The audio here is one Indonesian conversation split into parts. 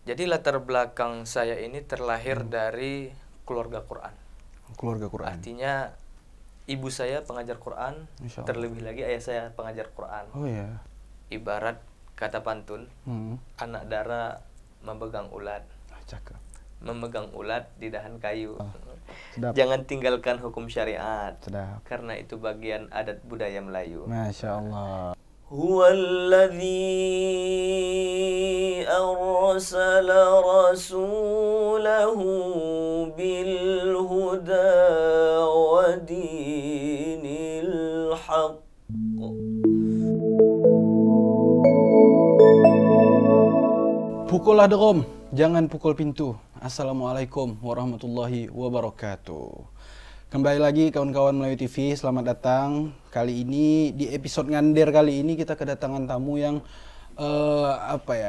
Jadi latar belakang saya ini terlahir dari keluarga Quran. Keluarga Quran. Artinya ibu saya pengajar Quran, Masya Allah. terlebih lagi ayah saya pengajar Quran. Oh ya. Ibarat kata pantun, anak dara memegang ulat. Cakep. Memegang ulat di dahan kayu. Sedap. Jangan tinggalkan hukum syariat. Sedap. Karena itu bagian adat budaya Melayu. Masya Allah. Huwallazi arsala rasulahu bil huda wa dinil haqq. Pukullah drum, jangan pukul pintu. Assalamualaikum warahmatullahi wabarakatuh. Kembali lagi kawan-kawan Melayu TV, selamat datang. Kali ini di episode Ngander kali ini kita kedatangan tamu yang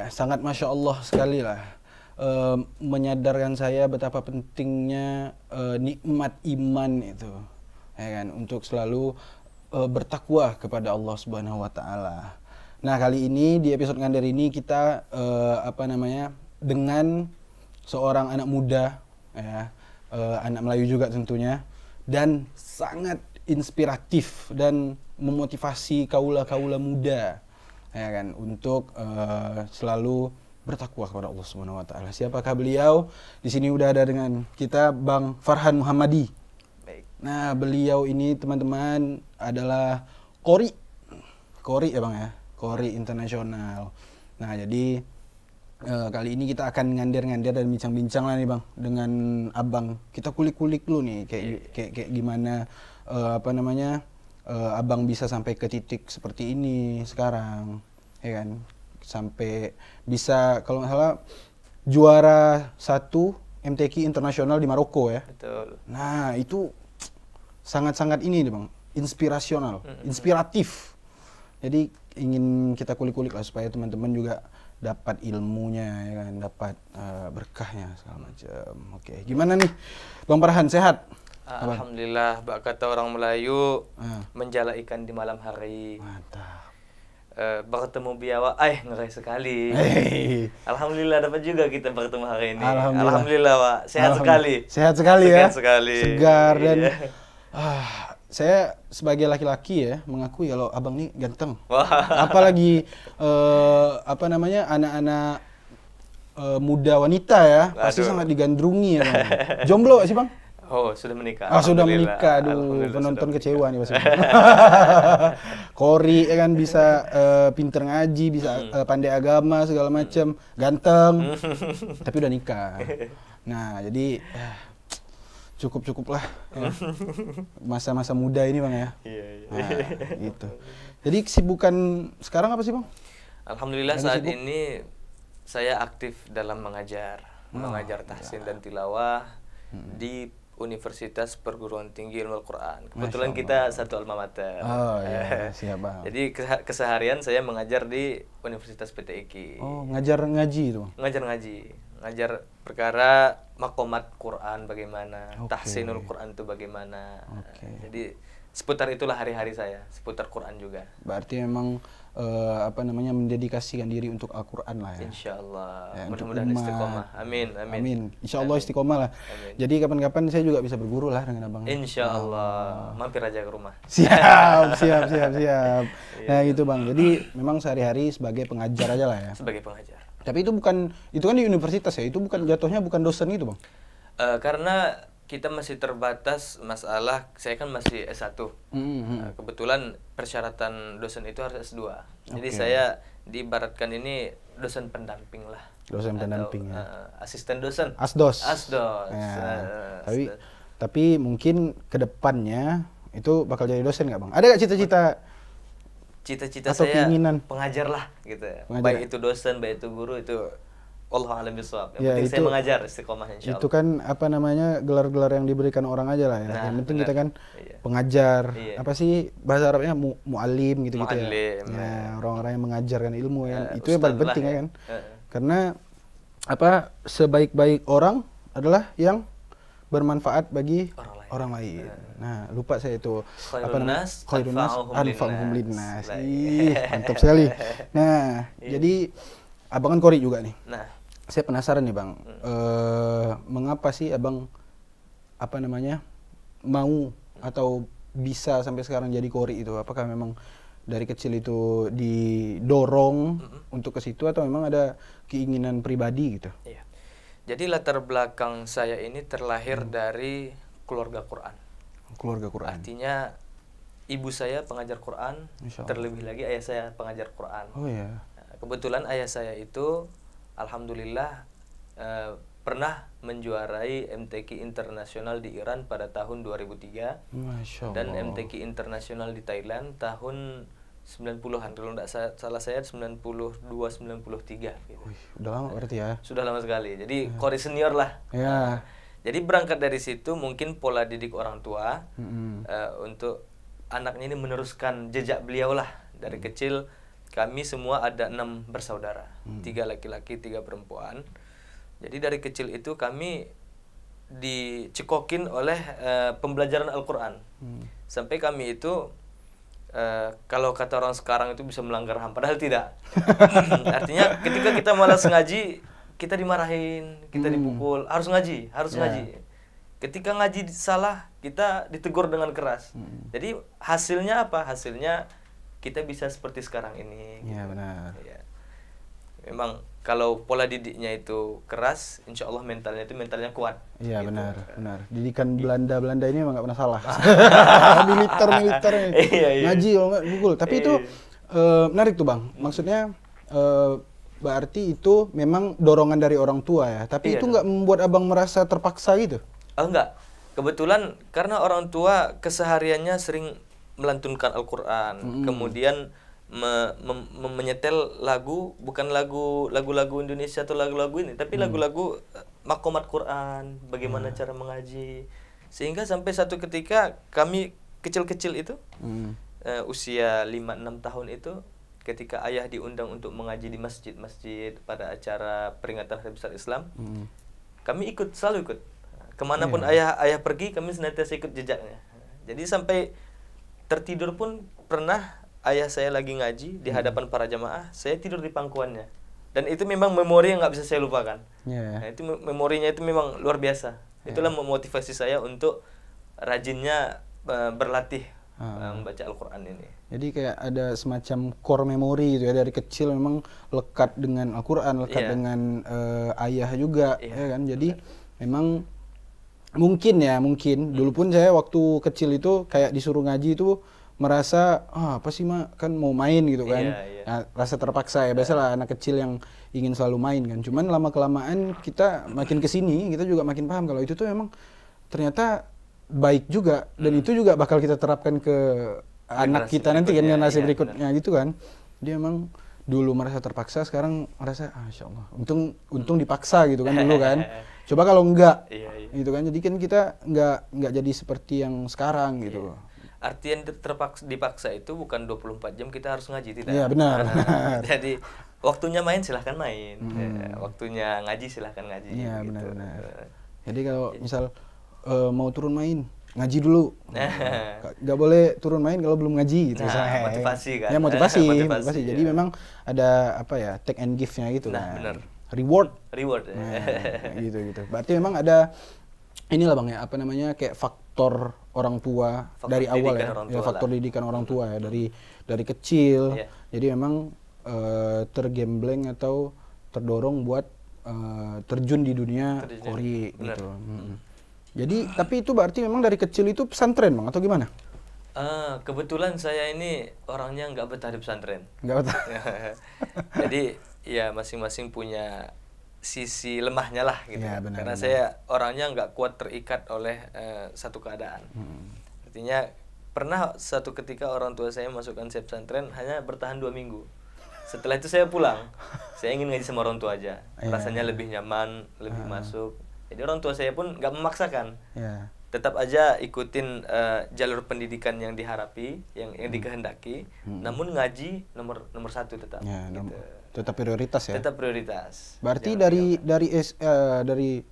sangat masya Allah sekali lah. Menyadarkan saya betapa pentingnya nikmat iman itu, ya kan, untuk selalu bertakwa kepada Allah Subhanahu Wa Taala. Nah, kali ini di episode Ngander ini kita dengan seorang anak muda, ya, anak Melayu juga tentunya, dan sangat inspiratif dan memotivasi kaula-kaula muda, ya kan, untuk selalu bertakwa kepada Allah Subhanahu Wa Taala. Siapakah beliau? Di sini udah ada dengan kita Bang Farhan Muhammadi. Baik. Nah, beliau ini teman-teman adalah Qori ya Bang ya, Qori internasional. Nah, jadi kali ini kita akan ngander-ngander dan bincang-bincang lah nih Bang dengan Abang. Kita kulik-kulik dulu nih kayak gimana Abang bisa sampai ke titik seperti ini sekarang, ya kan? Sampai bisa kalau nggak salah juara 1 MTQ internasional di Maroko ya. Betul. Nah, itu sangat-sangat ini nih Bang, inspirasional, inspiratif. Jadi ingin kita kulik-kulik lah supaya teman-teman juga dapat ilmunya, ya kan, dapat berkahnya segala macam. Oke, gimana nih Bang Farhan, sehat? Alhamdulillah, bak kata orang Melayu, menjala ikan di malam hari. Mantap. Bertemu biawak, ngeri sekali. Hey. Alhamdulillah dapat juga kita bertemu hari ini. Alhamdulillah. Alhamdulillah Pak, sehat sekali. Sehat sekali ya. Sehat sekali. Segar dan Iya. saya sebagai laki-laki ya mengakui kalau Abang nih ganteng. Wah. Apalagi anak-anak muda wanita ya, pasti Aduh. sangat digandrungi ya Bang. Jomblo sih Bang? Oh, sudah menikah. Sudah Alhamdulillah. menikah. Aduh, Alhamdulillah, penonton sudah kecewa nih pasti. Qori ya kan, bisa pinter ngaji, bisa pandai agama segala macam, ganteng. Tapi udah nikah. Nah, jadi cukup lah ya. Masa-masa muda ini Bang ya. Iya. Nah, gitu. Jadi kesibukan sekarang apa sih Bang? Alhamdulillah Lagi saat sibuk? ini saya aktif dalam mengajar tahsin dan tilawah di Universitas Perguruan Tinggi Ilmu Al-Quran. Kebetulan Masya kita satu alma mater. Oh iya, siap Bang. Jadi keseharian saya mengajar di Universitas PTIQ. Oh, ngajar ngaji itu Bang? Ngajar ngaji, ngajar perkara makomat Quran bagaimana, Oke. tahsinul Quran itu bagaimana. Oke. Jadi seputar itulah hari-hari saya, seputar Quran juga. Berarti memang mendedikasikan diri untuk Al-Quran lah ya. Insya Allah, Ya, untuk mudah-mudahan umat. istiqomah. Amin. Insya Allah istiqomah lah. Amin. Jadi kapan-kapan saya juga bisa berguru lah dengan Abang. Insya Allah, mampir aja ke rumah. Siap. Nah gitu Bang. Jadi memang sehari-hari sebagai pengajar aja lah ya. Sebagai pengajar. Tapi itu kan di universitas ya. Itu bukan jatuhnya bukan dosen gitu Bang. Karena kita masih terbatas masalah, saya kan masih S1. Kebetulan persyaratan dosen itu harus S2. Jadi Oke. saya diibaratkan ini dosen pendamping lah. Dosen Atau, pendamping ya. asisten dosen. Asdos. Asdos. Ya. Tapi mungkin kedepannya itu bakal jadi dosen nggak Bang? Ada nggak cita-cita? Cita-cita Atau saya keinginan? pengajar lah gitu ya. Pengajar. Baik itu dosen, baik itu guru, itu Allah alam bisawab. Yang Ya, penting saya itu- mengajar istiqomah insyaallah. Itu kan gelar-gelar yang diberikan orang aja lah ya. Nah, Yang penting benar. kita kan Iya. pengajar. Iya. Apa sih bahasa Arabnya mu'alim gitu-gitu Mu'allim, ya. Ya, ya. orang-orang yang mengajarkan ilmu ya. Ya, Itu yang paling ustadz penting lah ya ya. kan. Heeh. Karena sebaik-baik orang adalah yang bermanfaat bagi Orang lain. orang lain. Nah, lupa saya itu Khairun nas Khairun nas anfa'uhum anfa'uhum linnas. linnas. Ih, mantap sekali. Nah, Iya. jadi Abang kan Qori juga nih. Nah, saya penasaran nih Bang, mengapa sih Abang mau atau bisa sampai sekarang jadi kori itu? Apakah memang dari kecil itu didorong untuk ke situ atau memang ada keinginan pribadi gitu? Iya. Jadi latar belakang saya ini terlahir dari keluarga Quran. Keluarga Quran. Artinya ibu saya pengajar Quran, terlebih lagi ayah saya pengajar Quran. Oh ya. Kebetulan ayah saya itu alhamdulillah pernah menjuarai MTQ internasional di Iran pada tahun 2003. Masya Allah. Dan MTQ internasional di Thailand tahun 90-an, kalau tidak salah saya 92-93 gitu. Wih, udah lama berarti ya. Sudah lama sekali. Jadi kori senior lah. Ya. Jadi berangkat dari situ mungkin pola didik orang tua untuk anaknya ini meneruskan jejak beliau lah. Dari kecil kami semua ada 6 bersaudara, 3 laki-laki, 3 perempuan. Jadi dari kecil itu kami dicekokin oleh pembelajaran Al-Quran. Sampai kami itu kalau kata orang sekarang itu bisa melanggar HAM, padahal tidak. Artinya ketika kita malas ngaji, kita dimarahin, kita dipukul, harus ngaji, harus ngaji. Ketika ngaji salah, kita ditegur dengan keras. Jadi hasilnya apa? Hasilnya kita bisa seperti sekarang ini. Iya gitu. benar. Ya. Memang kalau pola didiknya itu keras, insya Allah mentalnya kuat. Iya gitu. benar. Didikan Belanda ini emang nggak pernah salah. militer nih. Iya. Ngaji kalau nggak pukul. Tapi itu menarik tuh Bang. Maksudnya berarti itu memang dorongan dari orang tua ya. Tapi itu nggak membuat Abang merasa terpaksa gitu? Oh enggak. Kebetulan karena orang tua kesehariannya sering melantunkan Al-Quran, kemudian menyetel lagu, bukan lagu-lagu Indonesia atau lagu-lagu ini, tapi lagu-lagu makomat Quran, bagaimana cara mengaji, sehingga sampai satu ketika kami kecil-kecil itu usia 5-6 tahun itu, ketika ayah diundang untuk mengaji di masjid-masjid pada acara peringatan Hari Besar Islam, kami selalu ikut. Kemanapun ayah pergi, kami senantiasa ikut jejaknya. Jadi sampai tertidur pun pernah ayah saya lagi ngaji di hadapan para jamaah, saya tidur di pangkuannya. Dan itu memang memori yang nggak bisa saya lupakan. Nah, itu memorinya itu memang luar biasa. Itulah memotivasi saya untuk rajinnya berlatih membaca Al-Quran ini. Jadi kayak ada semacam core memory gitu ya, dari kecil memang lekat dengan Al-Quran, lekat dengan ayah juga, ya kan. Jadi memang mungkin dulu pun saya waktu kecil itu kayak disuruh ngaji itu merasa apa sih Mak, kan mau main gitu kan. Nah, rasa terpaksa ya, biasalah anak kecil yang ingin selalu main kan. Cuman lama kelamaan kita makin kesini, kita juga makin paham kalau itu tuh memang ternyata baik juga, dan itu juga bakal kita terapkan ke anak kita nanti kan, generasi berikutnya gitu kan. Dia emang dulu merasa terpaksa, sekarang merasa Insya Allah untung dipaksa gitu kan dulu kan. Coba kalau enggak gitu kan, jadi kan kita enggak jadi seperti yang sekarang gitu. Artian dipaksa itu bukan 24 jam kita harus ngaji, tidak. Iya benar. Jadi waktunya main silahkan main, waktunya ngaji silahkan ngaji. Iya gitu. benar. Jadi kalau misal mau turun main, ngaji dulu. Nggak boleh turun main kalau belum ngaji gitu. Nah, motivasi kan. Ya motivasi. Jadi memang ada take and give-nya gitu kan. Benar. Reward. Nah, gitu. Berarti memang ada inilah Bang ya, kayak faktor orang tua dari awal ya. Faktor didikan orang tua ya, dari kecil. Jadi memang tergembleng atau terdorong buat terjun di dunia kori gitu. Jadi tapi itu berarti memang dari kecil itu pesantren Bang atau gimana? Kebetulan saya ini orangnya nggak betah di pesantren. Nggak betah. Jadi ya masing-masing punya sisi lemahnya lah gitu. Ya, benar, karena saya orangnya nggak kuat terikat oleh satu keadaan. Artinya pernah satu ketika orang tua saya masukkan saya pesantren hanya bertahan 2 minggu. Setelah itu saya pulang. Saya ingin ngaji sama orang tua aja. Rasanya lebih nyaman, lebih masuk. Jadi orang tua saya pun nggak memaksakan. Tetap aja ikutin jalur pendidikan yang diharapi, yang dikehendaki. Namun ngaji nomor 1 tetap. Gitu. Tetap prioritas ya. Tetap prioritas. Berarti dari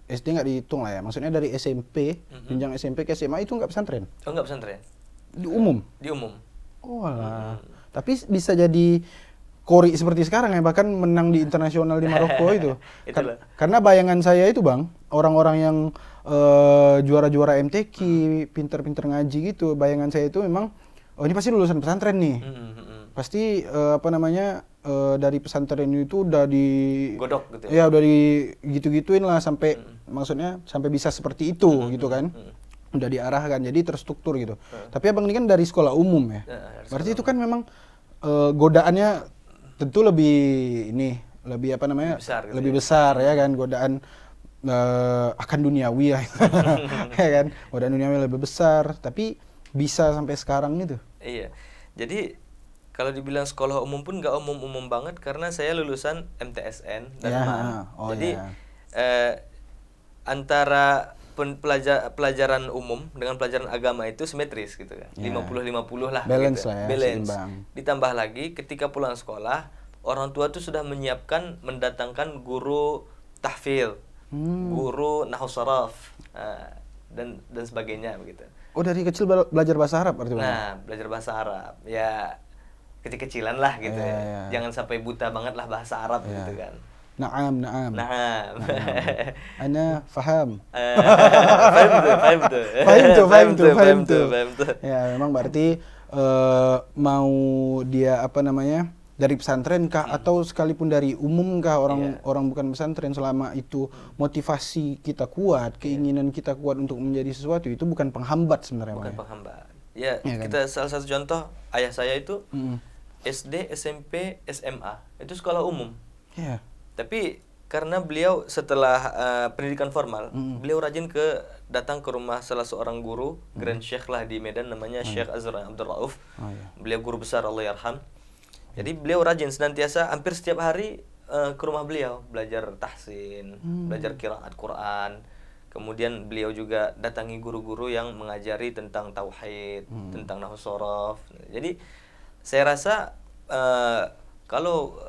SD nggak dihitung lah ya. Maksudnya dari SMP, jenjang SMP ke SMA itu nggak pesantren? Oh nggak pesantren. Di umum? Di umum. Oh alah. Tapi bisa jadi kori seperti sekarang ya, bahkan menang di internasional di Maroko itu. Itulah. Karena bayangan saya itu Bang, orang-orang yang juara-juara MTQ, pinter-pinter ngaji gitu, bayangan saya itu memang oh ini pasti lulusan pesantren nih. Pasti apa namanya dari pesantren itu udah di godok gitu ya, udah di gitu-gituin lah sampai maksudnya sampai bisa seperti itu gitu kan. Udah diarahkan jadi terstruktur gitu. Tapi Abang ini kan dari sekolah umum ya. Berarti itu kan memang godaannya tentu lebih ini lebih apa namanya lebih besar ya kan, godaan akan duniawi ya, ya kan, godaan duniawi lebih besar tapi bisa sampai sekarang gitu. Iya, jadi kalau dibilang sekolah umum pun nggak umum-umum banget karena saya lulusan MTSN dan MAN. Jadi antara pelajaran umum dengan pelajaran agama itu simetris gitu kan, 50-50 lah, balance gitu. lah ya, balance. seimbang. Ditambah lagi ketika pulang sekolah orang tua tuh sudah menyiapkan mendatangkan guru tahfidz, guru nahwu sharaf, dan sebagainya begitu. Oh dari kecil belajar bahasa Arab berarti? Nah belajar bahasa Arab ya kecil-kecilan lah gitu ya. Jangan sampai buta banget lah bahasa Arab gitu kan. Naam. Ana faham. Faham tuh. Ya memang berarti mau dia apa namanya dari pesantren kah atau sekalipun dari umum kah orang bukan pesantren, selama itu motivasi kita kuat, keinginan kita kuat untuk menjadi sesuatu itu bukan penghambat sebenarnya. Bukan penghambat. Ya, kita salah satu contoh ayah saya itu SD, SMP, SMA itu sekolah umum. Iya. Tapi karena beliau setelah pendidikan formal, beliau rajin datang ke rumah salah seorang guru, Grand Sheikh lah di Medan, namanya Syekh Azra Abdul Rauf. Beliau guru besar, Allah yarham. Jadi beliau rajin senantiasa hampir setiap hari ke rumah beliau belajar tahsin, belajar qiraat Quran. Kemudian beliau juga datangi guru-guru yang mengajari tentang tauhid, tentang nahwu sharaf. Jadi saya rasa kalau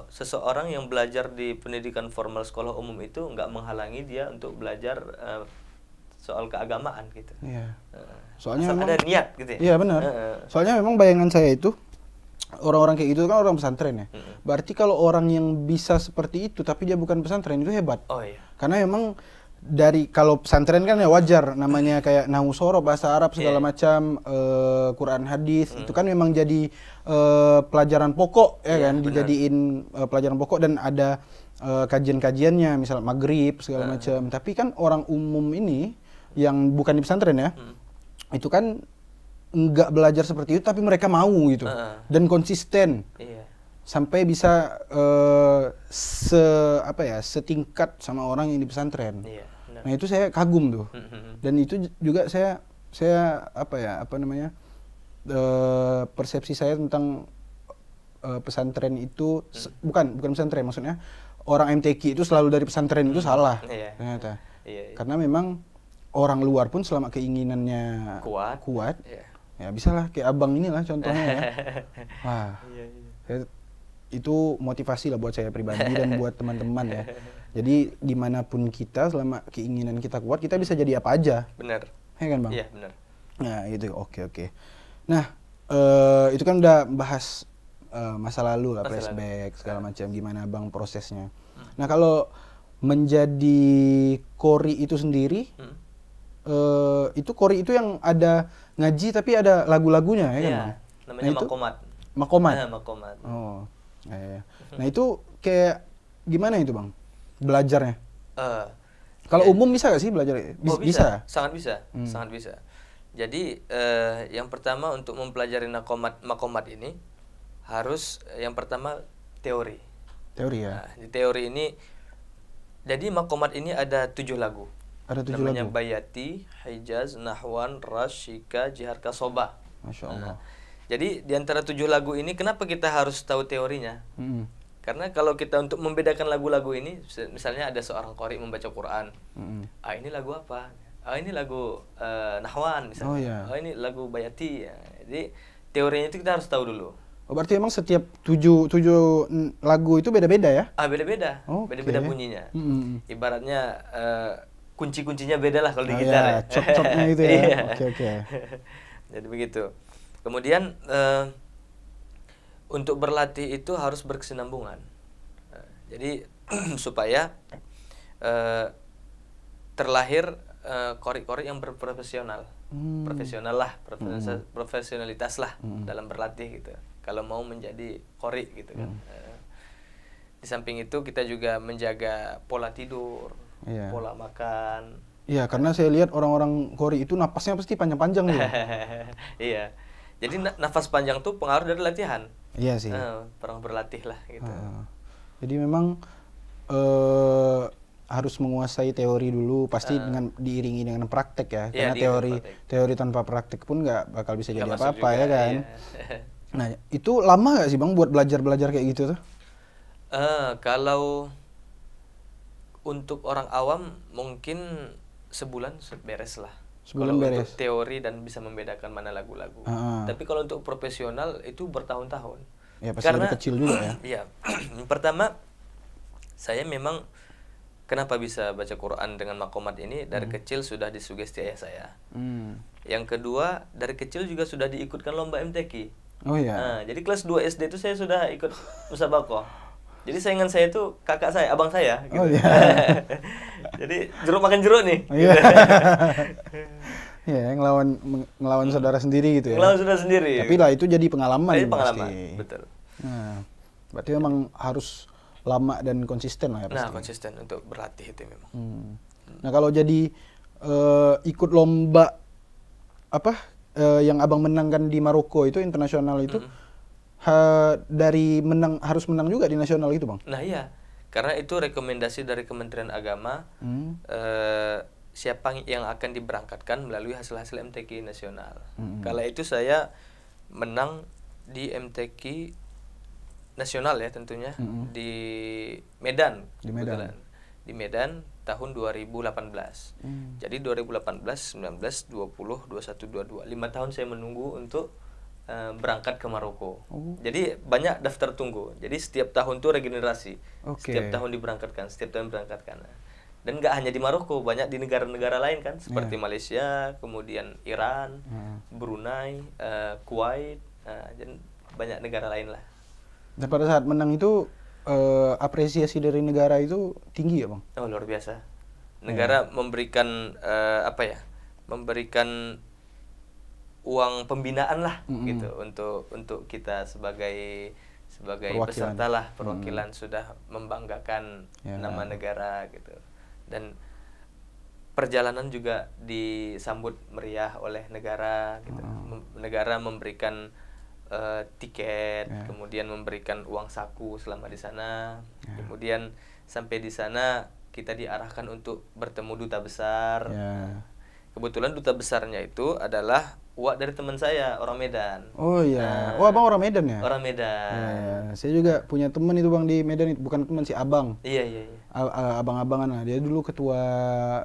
seseorang yang belajar di pendidikan formal sekolah umum itu nggak menghalangi dia untuk belajar soal keagamaan gitu. Iya. Soalnya memang, ada niat gitu ya. Iya benar. Soalnya memang bayangan saya itu orang-orang kayak gitu kan orang pesantren ya. Berarti kalau orang yang bisa seperti itu tapi dia bukan pesantren itu hebat. Oh iya. Karena memang dari kalau pesantren kan ya wajar namanya kayak nahwu sharaf, bahasa Arab segala macam, Quran hadis itu kan memang jadi pelajaran pokok ya kan, dijadiin pelajaran pokok dan ada kajian-kajiannya misal maghrib segala macam. Tapi kan orang umum ini yang bukan di pesantren ya, itu kan nggak belajar seperti itu tapi mereka mau gitu dan konsisten sampai bisa setingkat sama orang yang di pesantren. Nah itu saya kagum tuh dan itu juga saya persepsi saya tentang pesantren itu bukan pesantren, maksudnya orang MTQ itu selalu dari pesantren itu salah ternyata. Karena memang orang luar pun selama keinginannya kuat ya bisa lah kayak abang inilah contohnya ya. Wah, itu motivasi lah buat saya pribadi dan buat teman-teman ya. Jadi dimanapun kita selama keinginan kita kuat kita bisa jadi apa aja. Benar. Ya kan bang? Iya benar. Nah itu oke. Nah itu kan udah bahas masa lalu lah, flashback segala macam, gimana bang prosesnya. Nah kalau menjadi kori itu sendiri, itu kori itu yang ada ngaji tapi ada lagu-lagunya ya kan bang? Namanya makomat. Makomat. Oh. Nah itu kayak gimana itu bang belajarnya? Kalau umum bisa gak sih belajar? Bisa, sangat bisa, sangat bisa. Jadi yang pertama untuk mempelajari makomat ini harus yang pertama teori. Teori ya. Nah, di teori ini, jadi makomat ini ada 7 lagu. Ada 7 namanya lagu. Bayati, Hijaz, Nahwan, Ras, Shika, Jiharka, Soba. Masya Allah. Jadi di antara 7 lagu ini kenapa kita harus tahu teorinya? Karena kalau kita untuk membedakan lagu-lagu ini, misalnya ada seorang qori membaca Quran, ini lagu apa? Ini lagu Nahwan misalnya. Ini lagu Bayati. Ya. Jadi teorinya itu kita harus tahu dulu. Oh, berarti emang setiap 7 lagu itu beda-beda ya? Beda-beda. Beda-beda bunyinya. Ibaratnya kunci-kuncinya beda lah kalau di gitar ya. Cok-coknya itu ya. Oke. Jadi begitu. Kemudian untuk berlatih itu harus berkesinambungan. Jadi supaya terlahir kori-kori yang berprofesional, profesional lah, profesionalitas lah dalam berlatih gitu. Kalau mau menjadi kori gitu kan. Di samping itu kita juga menjaga pola tidur, pola makan. Iya, karena saya lihat orang-orang kori itu napasnya pasti panjang-panjang gitu. Iya. Jadi nafas panjang tuh pengaruh dari latihan. Iya sih. Perang berlatih lah gitu. Jadi memang harus menguasai teori dulu, pasti dengan diiringi dengan praktek ya. Karena teori tanpa praktek pun nggak bakal bisa jadi apa-apa ya kan. Iya. Nah, itu lama nggak sih Bang buat belajar kayak gitu tuh? Kalau untuk orang awam mungkin sebulan beres lah. Sebulan beres. Untuk teori dan bisa membedakan mana lagu-lagu. Tapi kalau untuk profesional itu bertahun-tahun. Ya pasti lebih kecil juga ya. Iya. Pertama, saya memang kenapa bisa baca Quran dengan makomat ini dari kecil sudah disugesti ayah saya. Yang kedua, dari kecil juga sudah diikutkan lomba MTQ. Oh iya. Nah, jadi kelas 2 SD itu saya sudah ikut musabaqah. Jadi saingan saya itu kakak saya, abang saya gitu. Oh iya. Jadi jeruk makan jeruk nih. Iya. Iya, ngelawan saudara sendiri gitu ya. Ngelawan saudara sendiri. Tapi lah itu jadi pengalaman. Jadi pengalaman, betul. Nah, berarti memang harus lama dan konsisten lah ya pasti. Nah, konsisten untuk berlatih itu memang. Nah, kalau jadi ikut lomba yang abang menangkan di Maroko itu internasional itu, dari harus menang juga di nasional itu Bang? Nah iya, karena itu rekomendasi dari Kementerian Agama, siapa yang akan diberangkatkan melalui hasil-hasil MTQ nasional. Kala itu saya menang di MTQ nasional ya tentunya, di Medan. Di Medan tahun 2018. Jadi 2018, 19, 20, 21, 22. 5 tahun saya menunggu untuk berangkat ke Maroko. Jadi banyak daftar tunggu. Jadi setiap tahun tuh regenerasi. Setiap tahun diberangkatkan, Dan nggak hanya di Maroko, banyak di negara-negara lain kan, seperti Malaysia, kemudian Iran, Brunei, Kuwait, dan banyak negara lain lah. Dan pada saat menang itu apresiasi dari negara itu tinggi ya Bang? Oh luar biasa. Negara memberikan memberikan uang pembinaan lah gitu untuk kita sebagai peserta lah, perwakilan sudah membanggakan nama negara gitu. Dan perjalanan juga disambut meriah oleh negara gitu. Negara memberikan tiket, kemudian memberikan uang saku selama di sana. Kemudian sampai di sana kita diarahkan untuk bertemu duta besar. Kebetulan duta besarnya itu adalah uak dari teman saya, orang Medan. Oh iya. Abang orang Medan ya? Orang Medan. Saya juga punya teman itu Bang di Medan, bukan teman sih, abang. Iya. Abang-abangan lah. Dia dulu ketua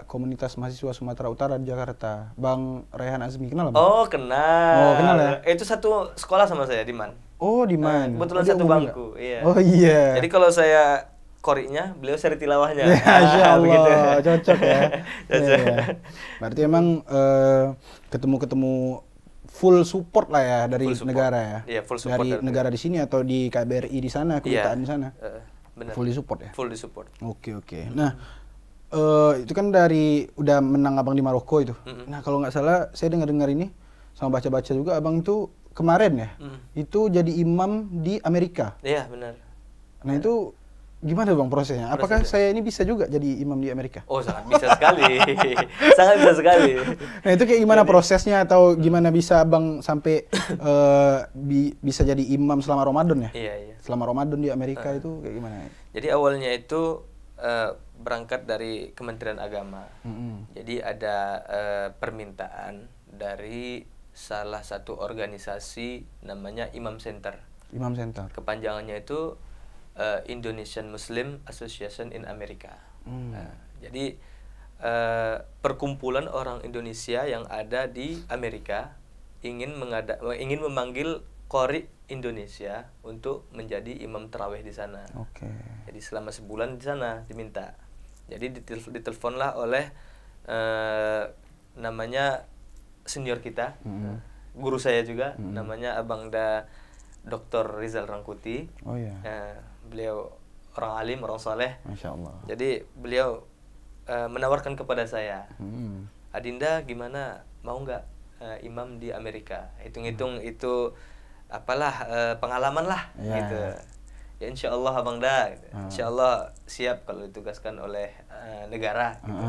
komunitas mahasiswa Sumatera Utara di Jakarta. Bang Rehan Azmi, kenal Bang? Oh, kenal. Oh, kenal ya? Itu satu sekolah sama saya di Man. Oh, di Man. Kebetulan satu bangku, iya. Oh iya. Jadi kalau saya korinya, beliau seri tilawahnya. Masya Allah, cocok ya. Cocok. Berarti emang ketemu full support lah ya dari negara ya. Iya, full support dari negara di sini atau di KBRI di sana, kedutaan di sana. Benar. Full support ya. Full support. Oke. Nah, itu kan dari udah menang abang di Maroko itu. Nah, kalau nggak salah saya dengar ini sama baca-baca juga abang itu kemarin ya, itu jadi imam di Amerika. Iya, benar. Nah, itu gimana Bang prosesnya? Apakah saya ini bisa juga jadi imam di Amerika? Oh, sangat bisa sekali. Sangat bisa sekali. Nah, itu kayak gimana prosesnya atau gimana bisa Bang sampai bisa jadi imam selama Ramadan ya? Iya. Selama Ramadan di Amerika itu kayak gimana? Jadi awalnya itu berangkat dari Kementerian Agama. Jadi ada permintaan dari salah satu organisasi namanya Imam Center. Imam Center. Kepanjangannya itu Indonesian Muslim Association in America. Jadi perkumpulan orang Indonesia yang ada di Amerika ingin memanggil qori Indonesia untuk menjadi imam tarawih di sana. Jadi selama sebulan di sana diminta. Jadi diteleponlah oleh namanya senior kita, guru saya juga, namanya Abang Da Dr. Rizal Rangkuti. Oh iya. Beliau orang alim, orang soleh. Masya Allah. Jadi beliau menawarkan kepada saya, Hmm. Adinda gimana, mau nggak imam di Amerika? Hitung-hitung itu apalah pengalaman lah gitu. Ya insya Allah Abang Da, gitu. Insya Allah siap kalau ditugaskan oleh negara gitu.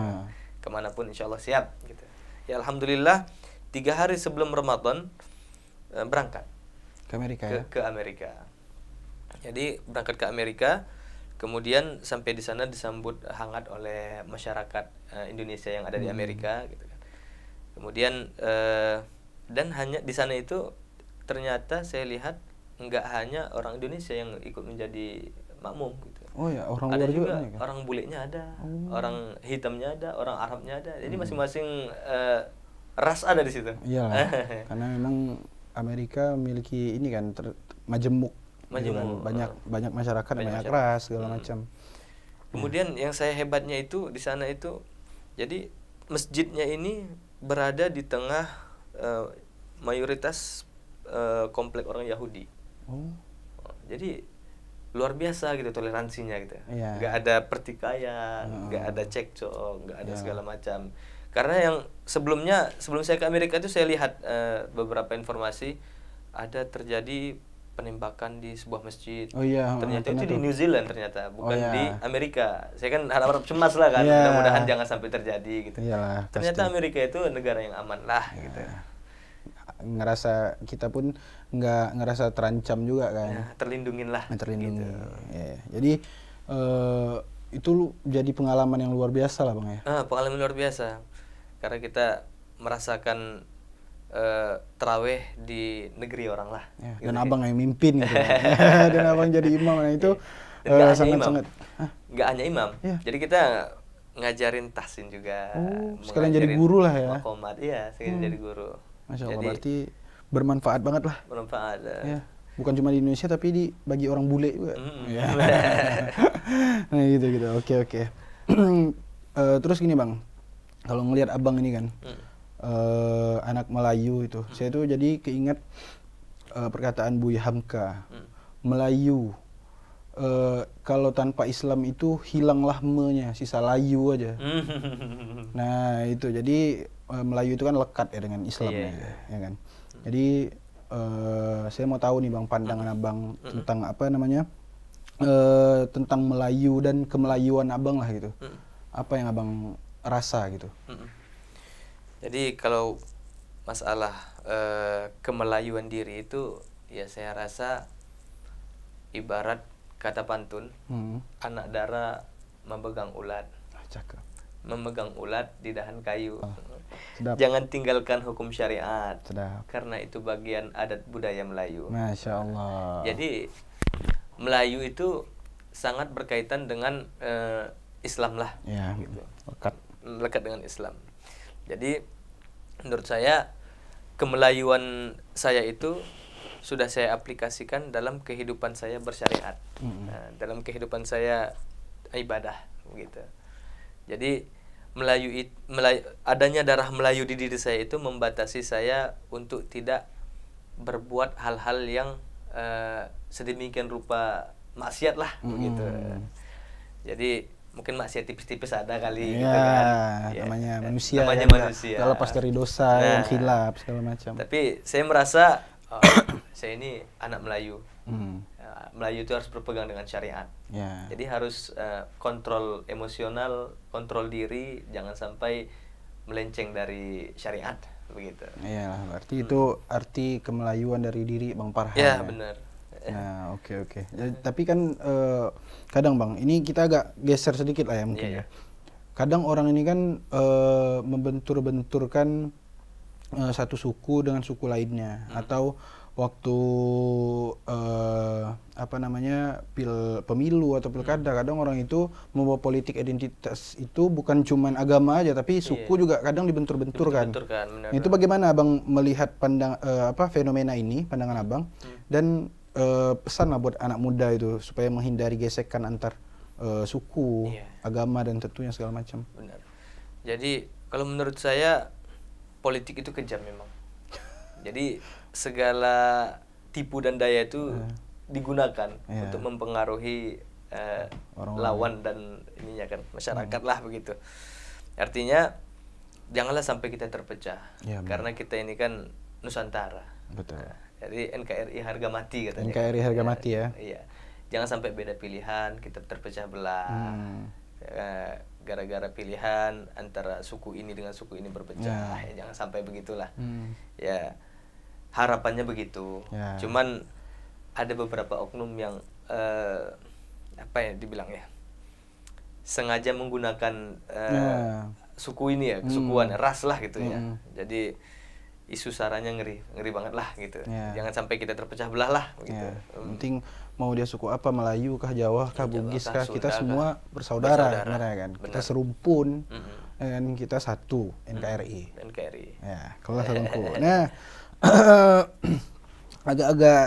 Kemanapun insya Allah siap gitu. Ya alhamdulillah 3 hari sebelum Ramadan berangkat Ke Amerika ya? ke Amerika. Jadi berangkat ke Amerika, kemudian sampai di sana disambut hangat oleh masyarakat Indonesia yang ada di Amerika gitu kan. Kemudian dan hanya di sana itu ternyata saya lihat nggak hanya orang Indonesia yang ikut menjadi makmum gitu. Oh ya, orang Ada luar juga nih, kan? orang bulenya ada, orang hitamnya ada, orang Arabnya ada. Jadi masing-masing ras ada di situ. Iyalah, karena memang Amerika memiliki ini kan majemuk, gitu kan. banyak masyarakat, banyak ras segala macam. Kemudian yang saya hebatnya itu di sana itu, jadi masjidnya ini berada di tengah mayoritas komplek orang Yahudi. Jadi luar biasa gitu toleransinya gitu. Nggak ada pertikaian, nggak ada cekcok, nggak ada segala macam. Karena yang sebelum saya ke Amerika itu saya lihat beberapa informasi ada terjadi penembakan di sebuah masjid. Oh iya. Ternyata itu di New Zealand ternyata, bukan di Amerika. Saya kan harap cemas lah kan, mudah-mudahan jangan sampai terjadi gitu. Iyalah, ternyata pasti. Amerika itu negara yang aman lah gitu. Ngerasa kita pun nggak ngerasa terancam juga kan. Terlindungin lah. Terlindungi. Gitu. Ya. Jadi itu jadi pengalaman yang luar biasa lah Bang ya. Pengalaman luar biasa. Karena kita merasakan terawih di negeri orang lah. Gitu. Dan Abang yang mimpin gitu. Dan Abang jadi imam. Nah itu sangat-sangat. Nggak hanya imam. Jadi kita ngajarin tahsin juga. Sekalian jadi guru lah ya. Makomat, iya, sekalian jadi guru. Masya Allah, berarti bermanfaat banget lah. Bermanfaat. Ya. Bukan cuma di Indonesia tapi bagi orang bule juga. Ya. Nah gitu. Oke. Terus gini Bang, kalau ngelihat Abang ini kan anak Melayu itu, saya tuh jadi keinget perkataan Buya Hamka. Melayu kalau tanpa Islam itu hilanglah me-nya, sisa layu aja. Nah itu jadi Melayu itu kan lekat ya dengan Islam ya kan. Jadi saya mau tahu nih Bang pandangan Abang tentang apa namanya tentang Melayu dan kemelayuan Abang lah gitu. Apa yang Abang rasa gitu? Jadi kalau masalah kemelayuan diri itu ya saya rasa ibarat kata pantun, anak dara memegang ulat. Cakep. Memegang ulat di dahan kayu. Sedap. Jangan tinggalkan hukum syariat. Sedap. Karena itu bagian adat budaya Melayu. Masya Allah. Jadi Melayu itu sangat berkaitan dengan Islam lah. Ya, gitu. Lekat dengan Islam. Jadi menurut saya kemelayuan saya itu sudah saya aplikasikan dalam kehidupan saya bersyariat, dalam kehidupan saya ibadah, gitu. Jadi adanya darah Melayu di diri saya itu membatasi saya untuk tidak berbuat hal-hal yang sedemikian rupa maksiat lah, begitu. Jadi mungkin maksiat tipis-tipis ada kali, gitu kan. Namanya manusia. Namanya manusia. Kalau lepas dari dosa yang khilaf segala macam. Tapi saya merasa saya ini anak Melayu. Melayu itu harus berpegang dengan syariat. Jadi harus kontrol emosional, kontrol diri, jangan sampai melenceng dari syariat, begitu. Iya, berarti itu arti kemelayuan dari diri Bang Farhan. Ya, benar. Nah, oke. Jadi, tapi kan kadang Bang, ini kita agak geser sedikit lah ya mungkin. Kadang orang ini kan membentur-benturkan satu suku dengan suku lainnya, atau waktu pemilu atau pilkada, kadang orang itu membawa politik identitas itu bukan cuman agama aja tapi suku juga kadang dibentur-benturkan. Itu bagaimana Abang melihat fenomena ini, pandangan Abang, dan pesan lah buat anak muda itu supaya menghindari gesekan antar suku, agama dan tentunya segala macam. Benar. Jadi kalau menurut saya politik itu kejam memang. Jadi segala tipu dan daya itu digunakan Iya. untuk mempengaruhi lawan dan ininya kan masyarakat lah begitu. Artinya janganlah sampai kita terpecah, Iya, karena kita ini kan Nusantara. Betul. Nah, jadi NKRI harga mati katanya. NKRI harga mati ya. Iya. Jangan sampai beda pilihan, kita terpecah belah. Gara-gara pilihan antara suku ini dengan suku ini berpecah. Ya, jangan sampai begitulah. Ya, harapannya begitu. Ya. Cuman ada beberapa oknum yang apa ya dibilang ya, sengaja menggunakan suku ini ya, kesukuan, ras lah gitu ya. Jadi isu saranya ngeri banget lah gitu. Jangan sampai kita terpecah belah lah begitu. Penting mau dia suku apa, Melayu kah, Jawa kah, Bugis kah, kita semua bersaudara sebenarnya kan. Kita serumpun dan kita satu, NKRI. Ya, kalau satu. Nah, agak-agak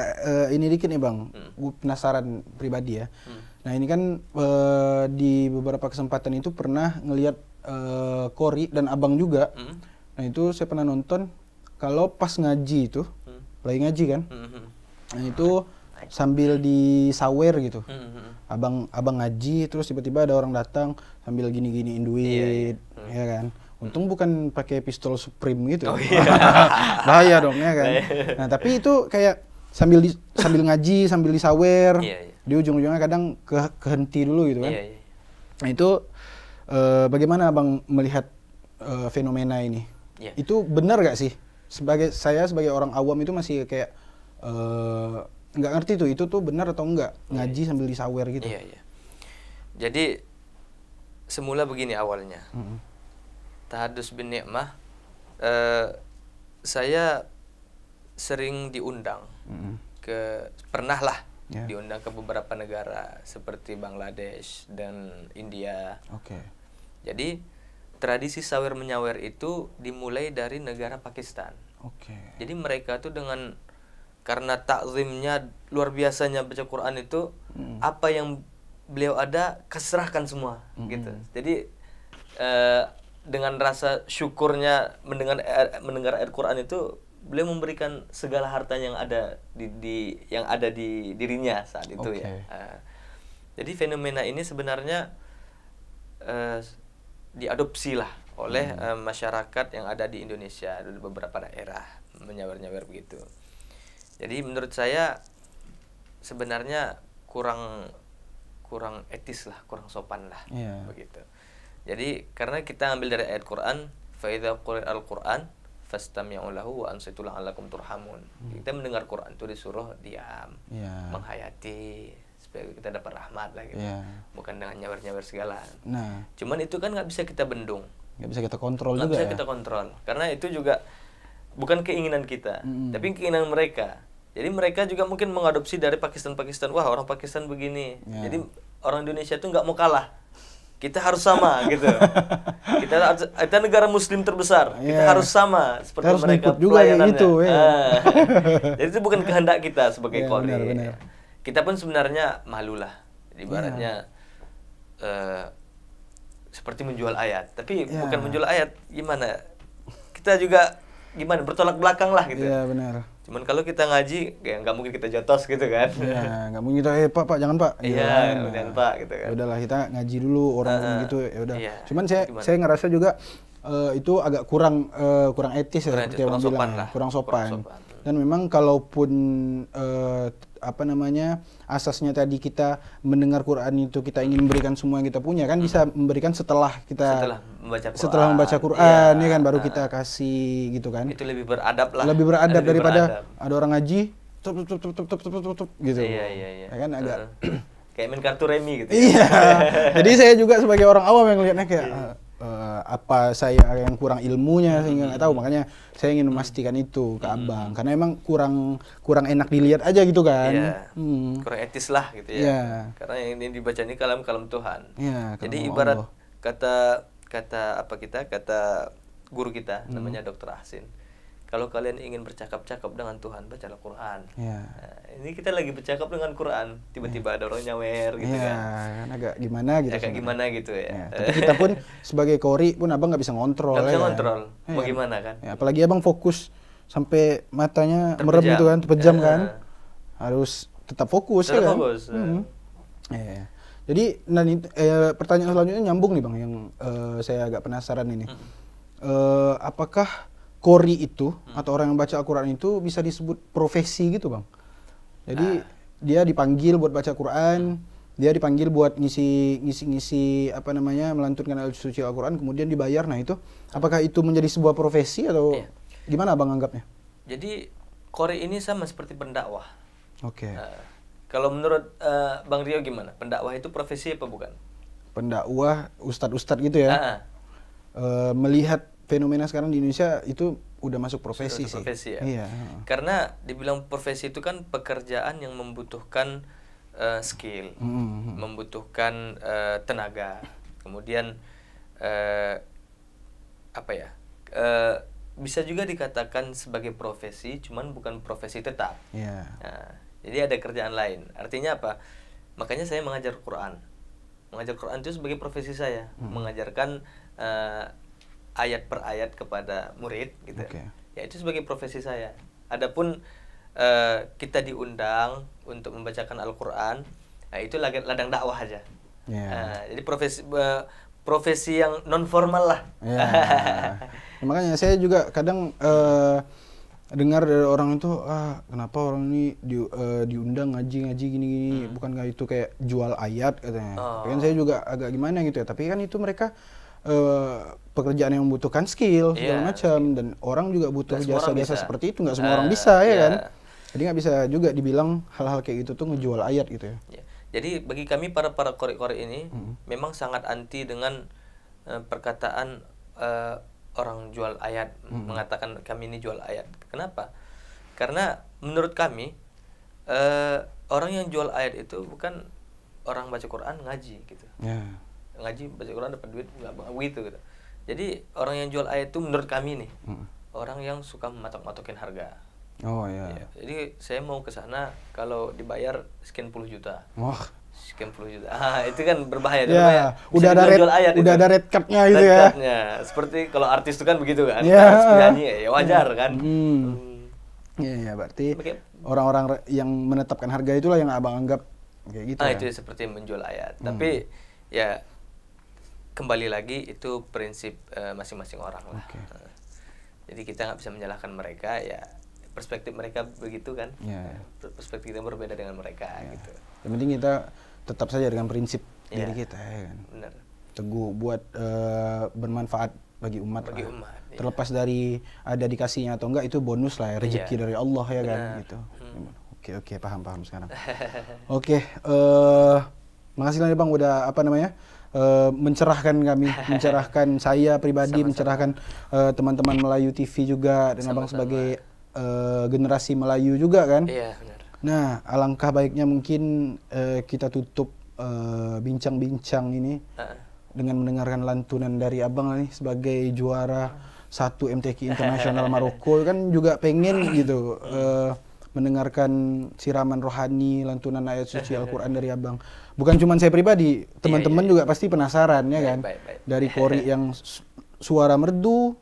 ini dikit nih Bang, gue penasaran pribadi ya. Nah ini kan di beberapa kesempatan itu pernah ngelihat Kori dan Abang juga. Nah itu saya pernah nonton kalau pas ngaji itu, lagi ngaji kan. Nah itu sambil disawer gitu. Abang ngaji terus tiba-tiba ada orang datang sambil gini-giniin duit, ya kan. Untung bukan pakai pistol Supreme gitu. Bahaya dong ya kan. Nah, tapi itu kayak sambil ngaji, sambil disawer. Di ujung-ujungnya kadang kehenti dulu gitu kan. Nah, itu bagaimana Abang melihat fenomena ini? Itu benar gak sih? Saya sebagai orang awam itu masih kayak nggak ngerti tuh itu tuh benar atau enggak ngaji sambil disawer gitu. Jadi semula begini awalnya. Tahadus bin Ni'mah, saya sering diundang pernah lah diundang ke beberapa negara seperti Bangladesh dan India. Jadi tradisi sawer menyawer itu dimulai dari negara Pakistan. Jadi mereka tuh karena takzimnya luar biasanya baca Quran itu, apa yang beliau ada keserahkan semua gitu. Jadi dengan rasa syukurnya mendengar ayat Quran itu, beliau memberikan segala hartanya yang ada di dirinya saat itu ya. Jadi fenomena ini sebenarnya diadopsi lah oleh masyarakat yang ada di Indonesia di beberapa daerah menyawer-nyawer begitu. Jadi menurut saya sebenarnya kurang etis lah, kurang sopan lah begitu. Jadi karena kita ambil dari ayat Quran, fa idza quri'al Qur'an fastami'u lahu wa ansitu la'allakum turhamun. Kita mendengar Quran itu disuruh diam, menghayati supaya kita dapat rahmat lah gitu. Bukan dengan nyawer-nyawer segala. Cuman itu kan nggak bisa kita bendung, nggak bisa kita kontrol juga. Nggak bisa kita kontrol, karena itu juga bukan keinginan kita, tapi keinginan mereka. Jadi mereka juga mungkin mengadopsi dari Pakistan. Wah, orang Pakistan begini. Jadi orang Indonesia tuh nggak mau kalah. Kita harus sama gitu. Kita negara Muslim terbesar. Kita harus sama seperti harus mereka juga pelayanannya. gitu, Jadi itu bukan kehendak kita sebagai Qori. Kita pun sebenarnya malulah. Ibaratnya seperti menjual ayat. Tapi bukan menjual ayat, gimana? Kita juga gimana bertolak belakang lah gitu. Benar. Cuman kalau kita ngaji, kayak nggak mungkin kita jotos gitu kan. Nggak mungkin kita, Pak, jangan Pak. Jangan Pak gitu kan. Udahlah kita ngaji dulu orang gitu ya udah. Cuman saya ngerasa juga itu agak kurang etis ya, seperti yang bilang ya. Kurang sopan. Dan memang kalaupun asasnya tadi kita mendengar Quran itu kita ingin memberikan semua yang kita punya kan, bisa memberikan setelah membaca Quran ya kan, baru kita kasih gitu kan. Itu lebih beradab lah. Lebih beradab daripada ada orang ngaji tup gitu. Iya. Ya kan agak kayak main kartu remi gitu. Iya. Jadi saya juga sebagai orang awam yang lihatnya kayak apa saya yang kurang ilmunya sehingga nggak tahu, makanya saya ingin memastikan itu ke Abang karena emang kurang enak dilihat aja gitu kan. Kurang etis lah gitu ya. Karena yang dibaca ini kalam Tuhan. Jadi ibarat kata guru kita namanya Dr. Ahsin, kalau kalian ingin bercakap-cakap dengan Tuhan, bacalah Quran. Nah, ini kita lagi bercakap dengan Quran, tiba-tiba ada orang nyawer gitu kan. Agak gimana gitu. Tapi kita pun sebagai Qori pun Abang nggak bisa ngontrol. Nggak bisa ngontrol. Mau gimana kan? Apalagi Abang fokus sampai matanya merem gitu kan, pejam kan. harus tetap fokus Tetap ya kan? fokus. Iya. Jadi pertanyaan selanjutnya nyambung nih Bang, yang saya agak penasaran ini. Apakah qori itu atau orang yang baca Al-Quran itu bisa disebut profesi gitu Bang? Jadi dia dipanggil buat baca Quran, dia dipanggil buat ngisi apa namanya, melantunkan ayat suci Al-Quran, kemudian dibayar. Nah itu, apakah itu menjadi sebuah profesi atau gimana Bang anggapnya? Jadi qori ini sama seperti pendakwah. Oke. Kalau menurut Bang Rio gimana? Pendakwah itu profesi apa bukan? Pendakwah, ustadz-ustadz gitu ya. Melihat fenomena sekarang di Indonesia itu udah masuk profesi sih. Profesi ya. Iya. Karena dibilang profesi itu kan pekerjaan yang membutuhkan skill, membutuhkan tenaga, kemudian apa ya? Bisa juga dikatakan sebagai profesi, cuman bukan profesi tetap. Iya. Nah, jadi ada kerjaan lain. Artinya apa? Makanya saya mengajar Quran. Mengajar Quran itu sebagai profesi saya, mengajarkan ayat per ayat kepada murid gitu. Ya itu sebagai profesi saya. Adapun kita diundang untuk membacakan Al-Quran, nah itu ladang dakwah aja. Jadi profesi yang non formal lah. Makanya saya juga kadang dengar dari orang itu, kenapa orang ini diundang ngaji gini-gini, bukankah itu kayak jual ayat katanya. Kan saya juga agak gimana gitu ya, tapi kan itu mereka pekerjaan yang membutuhkan skill segala macam, dan orang juga butuh jasa-jasa seperti itu, nggak semua orang bisa ya kan. Jadi nggak bisa juga dibilang hal-hal kayak gitu tuh ngejual ayat gitu ya. Jadi bagi kami para qori ini memang sangat anti dengan perkataan orang jual ayat, mengatakan kami ini jual ayat. Kenapa? Karena menurut kami orang yang jual ayat itu bukan orang baca Quran ngaji gitu. Ngaji baca Quran dapat duit nggak begitu gitu. Jadi orang yang jual ayat itu menurut kami nih orang yang suka mematok-matokin harga. Jadi saya mau ke sana kalau dibayar sekian puluh juta. Sekian puluh juta. Itu kan berbahaya. Udah ada red card-nya gitu ya. Seperti kalau artis itu kan begitu kan. Harus penyanyi ya wajar kan. Berarti orang-orang yang menetapkan harga itulah yang abang anggap kayak gitu ya. Itu seperti menjual ayat. Tapi ya kembali lagi itu prinsip masing-masing orang lah. Jadi kita nggak bisa menyalahkan mereka, ya perspektif mereka begitu kan. Perspektif kita berbeda dengan mereka gitu. Yang penting kita tetap saja dengan prinsip diri kita ya kan. Benar. Teguh buat bermanfaat bagi umat. Terlepas dari ada dikasihnya atau enggak, itu bonus lah ya, rezeki dari Allah ya kan gitu. Oke, paham sekarang. Makasih lah Bang udah apa namanya? Mencerahkan kami, mencerahkan saya pribadi, mencerahkan teman-teman Melayu TV juga, dan Abang sebagai generasi Melayu juga kan. Iya, benar. Nah, alangkah baiknya mungkin kita tutup bincang-bincang ini dengan mendengarkan lantunan dari Abang nih sebagai juara 1 MTQ Internasional Maroko. Kan juga pengen gitu mendengarkan siraman rohani, lantunan ayat suci Al-Quran dari Abang. Bukan cuma saya pribadi, teman-teman juga pasti penasaran ya kan. Dari qori yang suara merdu,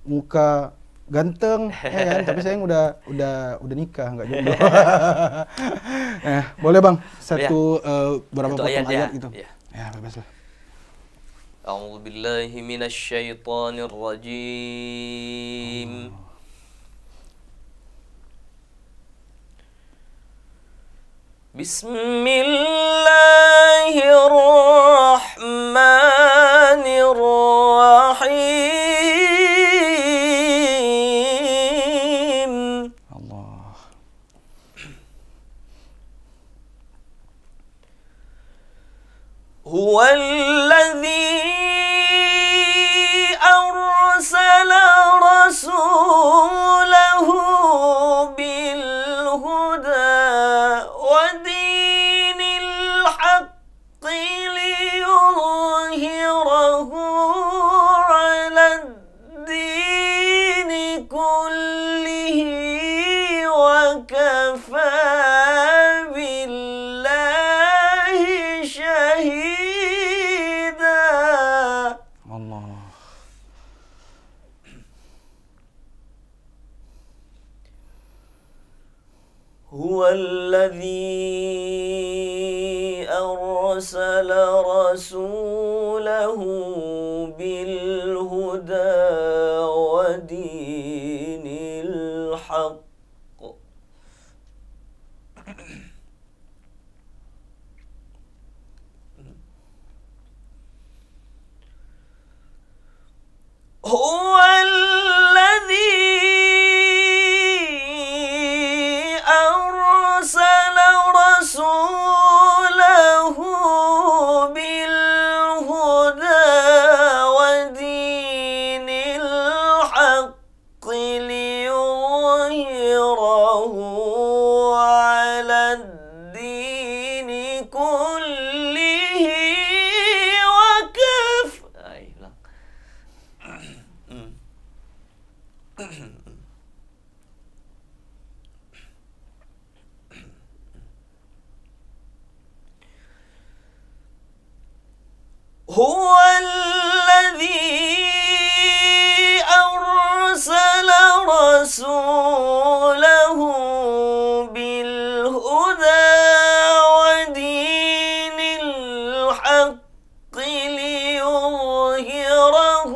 muka ganteng ya kan, tapi saya udah nikah, nggak jomblo. Boleh Bang satu berapa potong ayat gitu. Ya, bebas lah. A'udzu billahi minasyaitonir rajim. Bismillahirrahmanirrahim. Allah. Huwallazi arsala rasulahu bil huda wa dinil haqqi Huwallazi arsala rasulahu bil huda wa dinil haqq. هو الذي أرسل رسوله بالهدى ودين الحق ليظهره على الدين كله هو الذي أرسل رسوله بالهدى ودين الحق ليظهره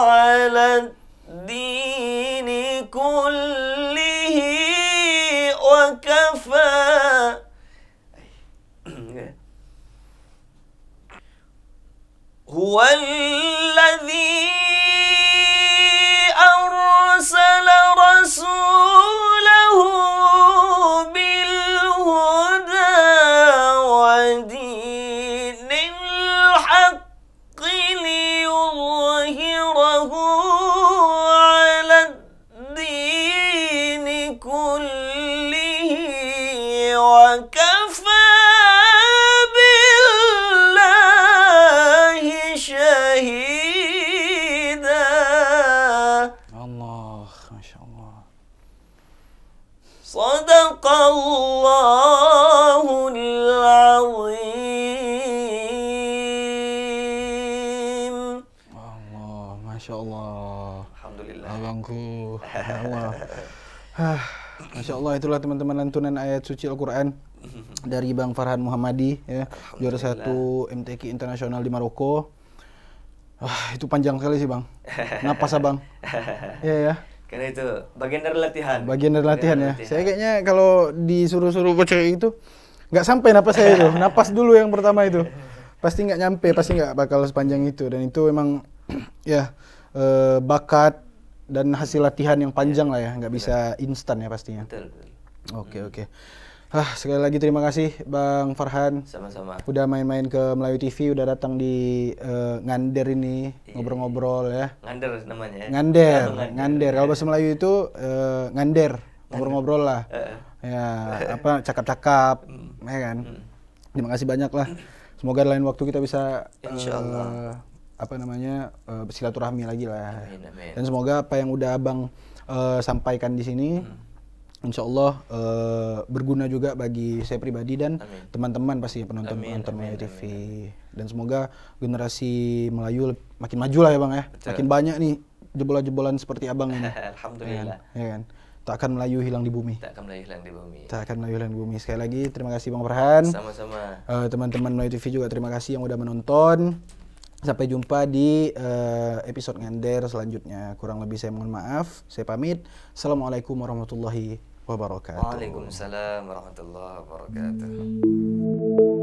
على الدين كله وكفى. هو الذي أرسل رسوله بالهدى ودين الحق ليظهره على الدين كله وكفى شهيدا. Allah, Masya Allah. Sadaqallahul azim. Allah, Masya Allah. Alhamdulillah. Abangku, Masya Allah. Masya Allah, itulah teman-teman lantunan ayat suci Al-Quran dari Bang Farhan Muhammadi, ya, juara 1 MTQ Internasional di Maroko. Itu panjang sekali sih Bang. Napas Abang. Iya ya. Karena itu bagian dari latihan. Bagian dari latihan ya. Saya kayaknya kalau disuruh-suruh baca itu nggak sampai napas saya itu. Napas dulu yang pertama itu. Pasti nggak nyampe, pasti nggak bakal sepanjang itu. Dan itu emang ya bakat dan hasil latihan yang panjang lah ya. Nggak bisa instan ya pastinya. Betul. Oke. Sekali lagi terima kasih Bang Farhan. Sama-sama. Udah main-main ke Melayu TV, udah datang di Ngander ini, ngobrol-ngobrol ya. Ngander namanya ya? Ngander. Kalau bahasa Melayu itu ngander, ngobrol-ngobrol lah. Ya, apa cakap-cakap, ya kan. Terima kasih banyak lah. Semoga lain waktu kita bisa bersilaturahmi lagi lah. Amin. Dan semoga apa yang udah Abang sampaikan di sini Insya Allah berguna juga bagi saya pribadi dan teman-teman pasti penonton Melayu TV. Dan semoga generasi Melayu makin maju lah ya Bang ya. Betul. Makin banyak nih jebolan-jebolan seperti Abang ini. Alhamdulillah. Ya kan? Tak akan Melayu hilang di bumi. Tak akan Melayu hilang di bumi. Tak akan Melayu hilang di bumi. Sekali lagi terima kasih Bang Farhan. Sama-sama. Teman-teman Melayu TV juga terima kasih yang udah menonton. Sampai jumpa di episode Ngander selanjutnya. Kurang lebih saya mohon maaf. Saya pamit. Assalamualaikum warahmatullahi wabarakatuh. Waalaikumsalam warahmatullahi wabarakatuh.